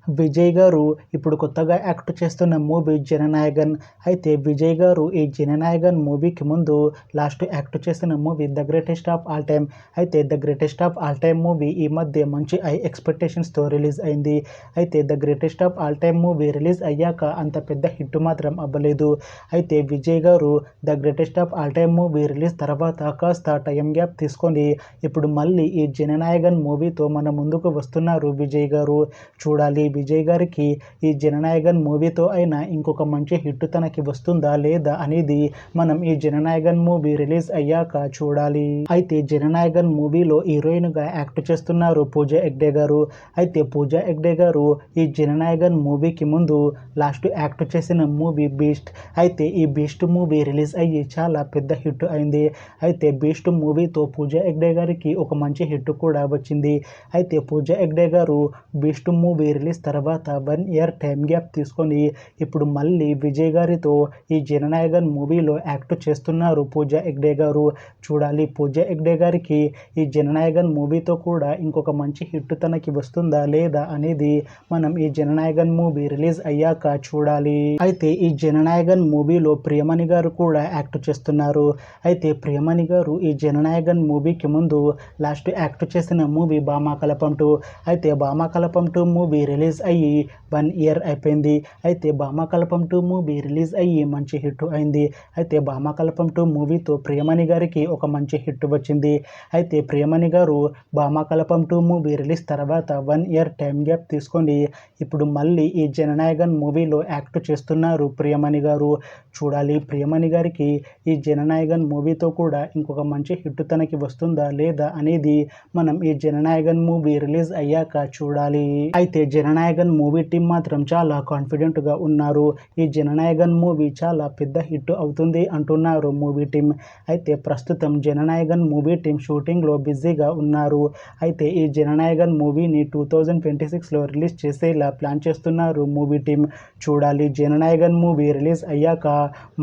విజయ్ గారు ఇప్పుడు కొత్తగా యాక్ట్ చేస్తున్న మూవీ 'జననాయగన్'. అయితే విజయ్ గారు ఈ 'జననాయగన్' మూవీకి ముందు లాస్ట్ యాక్ట్ చేసిన movie 'the greatest of all time'. అయితే 'the greatest of all time' movie ఈ మధ్య మంచి హై ఎక్స్పెక్టేషన్స్తో రిలీజ్ అయింది. అయితే 'the greatest of all time' movie release అయ్యాక అంత పెద్ద హిట్ మాత్రం అవ్వలేదు. అయితే Vijay garu 'the greatest of all time' movie release తర్వాత కాస్త టైం గ్యాప్ తీసుకొని ఇప్పుడు మళ్ళీ ఈ 'జననాయగన్' మూవీతో మన ముందుకు వస్తున్నారు విజయ్ గారు. చూడాలి విజయ్ గారికి ఈ 'జననాయగన్' మూవీతో అయినా ఇంకొక మంచి హిట్ తనకి వస్తుందా లేదా అనేది మనం ఈ 'జననాయగన్' మూవీ రిలీజ్ అయ్యాక చూడాలి. అయితే 'జననాయగన్' మూవీలో హీరోయిన్గా యాక్ట్ చేస్తున్నారు పూజా హెగ్డే గారు. అయితే పూజా హెగ్డే గారు ఈ 'జననాయగన్' మూవీకి ముందు లాస్ట్ యాక్ట్ చేసిన మూవీ 'బీస్ట్'. అయితే ఈ 'బీస్ట్' మూవీ రిలీజ్ అయ్యి చాలా పెద్ద హిట్ అయింది. అయితే 'బీస్ట్' మూవీతో పూజా హెగ్డే గారికి ఒక మంచి హిట్ కూడా వచ్చింది. అయితే పూజా హెగ్డే గారు 'బీస్ట్' మూవీ రిలీజ్ తర్వాత 1 ఇయర్ టైం గ్యాప్ తీసుకొని ఇప్పుడు మళ్ళీ విజయ్ గారితో ఈ 'జననాయగన్' మూవీలో యాక్ట్ చేస్తున్నారు పూజా హెగ్డే గారు. చూడాలి పూజా హెగ్డే గారికి ఈ 'జననాయగన్' మూవీతో కూడా ఇంకొక మంచి హిట్ తనకి వస్తుందా లేదా అనేది మనం ఈ 'జననాయగన్' మూవీ రిలీజ్ అయ్యాక చూడాలి. అయితే ఈ 'జననాయగన్' మూవీలో ప్రియమణి గారు కూడా యాక్ట్ చేస్తున్నారు. అయితే ప్రియమణి గారు ఈ 'జననాయగన్' మూవీకి ముందు లాస్ట్ యాక్ట్ చేసిన మూవీ 'భామాకలపం 2'. అయితే 'భామాకలపం 2' మూవీ రిలీజ్ అయ్యి 1 ఇయర్ అయిపోయింది. అయితే 'భామాకలపం 2' మూవీ రిలీజ్ అయ్యి మంచి హిట్ అయింది. అయితే 'భామాకలపం 2' మూవీతో ప్రియమణి గారికి ఒక మంచి హిట్ వచ్చింది. అయితే ప్రియమణి గారు 'భామాకలపం 2' మూవీ రిలీజ్ తర్వాత 1 ఇయర్ టైం గ్యాప్ తీసుకొని ఇప్పుడు మళ్ళీ ఈ 'జననాయగన్' మూవీలో యాక్ట్ చేస్తున్నారు ప్రియమణి గారు. చూడాలి ప్రియమణి గారికి ఈ 'జననాయగన్' మూవీతో కూడా ఇంకొక మంచి హిట్ తనకి వస్తుందా లేదా అనేది మనం ఈ 'జననాయగన్' మూవీ రిలీజ్ అయ్యాక చూడాలి. అయితే 'జననాయగన్' మూవీ టీం మాత్రం చాలా కాన్ఫిడెంట్గా ఉన్నారు. ఈ 'జననాయగన్' మూవీ చాలా పెద్ద హిట్ అవుతుంది అంటున్నారు మూవీ టీం. అయితే ప్రస్తుతం 'జననాయగన్' మూవీ టీం షూటింగ్లో బిజీగా ఉన్నారు. అయితే ఈ 'జననాయగన్' మూవీని 2026లో రిలీజ్ చేసేలా ప్లాన్ చేస్తున్నారు మూవీ టీం. చూడాలి 'జననాయగన్' మూవీ రిలీజ్ అయ్యాక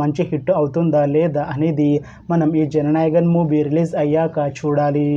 మంచి హిట్ అవుతుందా లేదా అనేది మనం ఈ 'జననాయగన్' మూవీ రిలీజ్ అయ్యాక చూడాలి.